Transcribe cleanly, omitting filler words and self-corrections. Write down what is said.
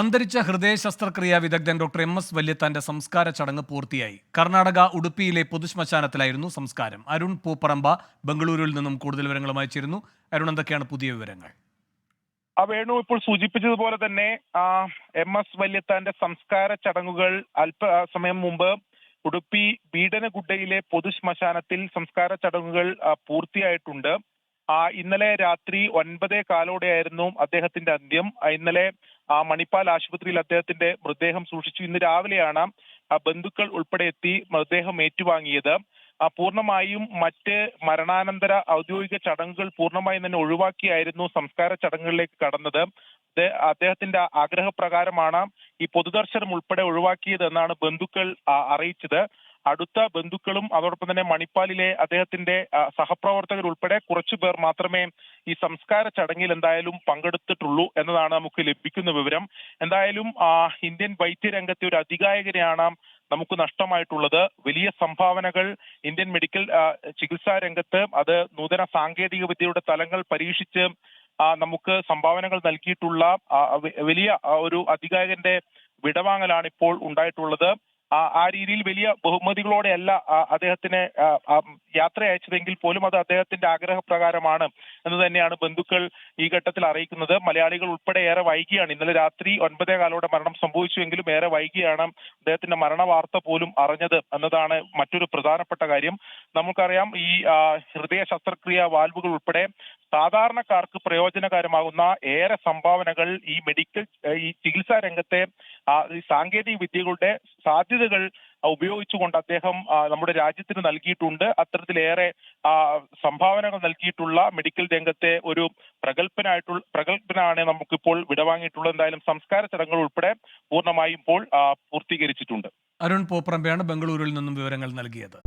അന്തരിച്ച ഹൃദയ ശസ്ത്രക്രിയാ വിദഗ്ധൻ ഡോക്ടർ എം എസ് വല്യത്താന്റെ സംസ്കാര ചടങ്ങ് പൂർത്തിയായി. കർണാടക ഉടുപ്പിയിലെ പൊതുശ്മശാനത്തിലായിരുന്നു സംസ്കാരം. അരുൺ പൂപ്പറമ്പ ബംഗളൂരുവിൽ നിന്നും കൂടുതൽ വിവരങ്ങളുമായി ചേരുന്നു. അരുൺ, എന്തൊക്കെയാണ് പുതിയ വിവരങ്ങൾ? വേണു ഇപ്പോൾ സൂചിപ്പിച്ചതുപോലെ തന്നെ എം എസ് വല്യത്താന്റെ സംസ്കാര ചടങ്ങുകൾ സമയം മുമ്പ് ഉടുപ്പി ബീഡനഗുഡയിലെ പൊതുശ്മശാനത്തിൽ സംസ്കാര ചടങ്ങുകൾ പൂർത്തിയായിട്ടുണ്ട്. ഇന്നലെ രാത്രി 9:15 അദ്ദേഹത്തിന്റെ അന്ത്യം. ഇന്നലെ മണിപ്പാൽ ആശുപത്രിയിൽ അദ്ദേഹത്തിന്റെ മൃതദേഹം സൂക്ഷിച്ചു. ഇന്ന് രാവിലെയാണ് ബന്ധുക്കൾ ഉൾപ്പെടെ എത്തി മൃതദേഹം ഏറ്റുവാങ്ങിയത്. പൂർണ്ണമായും മറ്റ് മരണാനന്തര ഔദ്യോഗിക ചടങ്ങുകൾ പൂർണ്ണമായും തന്നെ ഒഴിവാക്കിയായിരുന്നു സംസ്കാര ചടങ്ങുകളിലേക്ക് കടന്നത്. അദ്ദേഹത്തിന്റെ ആഗ്രഹപ്രകാരമാണ് ഈ പൊതുദർശനം ഉൾപ്പെടെ ഒഴിവാക്കിയത് എന്നാണ് ബന്ധുക്കൾ അറിയിച്ചത്. അടുത്ത ബന്ധുക്കളും അതോടൊപ്പം തന്നെ മണിപ്പാലിലെ അദ്ദേഹത്തിന്റെ സഹപ്രവർത്തകർ ഉൾപ്പെടെ കുറച്ചു പേർ മാത്രമേ ഈ സംസ്കാര ചടങ്ങിൽ എന്തായാലും പങ്കെടുത്തിട്ടുള്ളൂ എന്നതാണ് നമുക്ക് ലഭിക്കുന്ന വിവരം. എന്തായാലും ഇന്ത്യൻ വൈദ്യരംഗത്തെ ഒരു അതികായകനെയാണ് നമുക്ക് നഷ്ടമായിട്ടുള്ളത്. വലിയ സംഭാവനകൾ ഇന്ത്യൻ മെഡിക്കൽ ചികിത്സാ രംഗത്ത്, അത് നൂതന സാങ്കേതിക വിദ്യയുടെ തലങ്ങൾ പരീക്ഷിച്ച് നമുക്ക് സംഭാവനകൾ നൽകിയിട്ടുള്ള വലിയ ഒരു അതികായകന്റെ വിടവാങ്ങലാണ് ഇപ്പോൾ ഉണ്ടായിട്ടുള്ളത്. ആ രീതിയിൽ വലിയ ബഹുമതികളോടെയല്ല അദ്ദേഹത്തിന് യാത്ര അയച്ചതെങ്കിൽ പോലും അത് അദ്ദേഹത്തിന്റെ ആഗ്രഹപ്രകാരമാണ് എന്ന് തന്നെയാണ് ബന്ധുക്കൾ ഈ ഘട്ടത്തിൽ അറിയിക്കുന്നത്. മലയാളികൾ ഉൾപ്പെടെ ഏറെ വൈകിയാണ്, ഇന്നലെ രാത്രി 9:15 മരണം സംഭവിച്ചുവെങ്കിലും ഏറെ വൈകിയാണ് അദ്ദേഹത്തിന്റെ മരണ വാർത്ത പോലും അറിഞ്ഞത് എന്നതാണ് മറ്റൊരു പ്രധാനപ്പെട്ട കാര്യം. നമുക്കറിയാം, ഈ ഹൃദയ ശസ്ത്രക്രിയ വാൽവുകൾ ഉൾപ്പെടെ സാധാരണക്കാർക്ക് പ്രയോജനകരമാകുന്ന ഏറെ സംഭാവനകൾ ഈ ചികിത്സാ രംഗത്തെ ഈ സാങ്കേതിക വിദ്യകളുടെ സാധ്യതകൾ ഉപയോഗിച്ചുകൊണ്ട് അദ്ദേഹം നമ്മുടെ രാജ്യത്തിന് നൽകിയിട്ടുണ്ട്. അത്തരത്തിലേറെ സംഭാവനകൾ നൽകിയിട്ടുള്ള മെഡിക്കൽ രംഗത്തെ ഒരു പ്രഗത്ഭനാണ് നമുക്കിപ്പോൾ വിടവാങ്ങിയിട്ടുള്ളത്. എന്തായാലും സംസ്കാര ചടങ്ങുകൾ ഉൾപ്പെടെ പൂർണ്ണമായും ഇപ്പോൾ പൂർത്തീകരിച്ചിട്ടുണ്ട്. അരുൺ പൂപ്പറമ്പയാണ് ബംഗളൂരുവിൽ നിന്നും വിവരങ്ങൾ നൽകിയത്.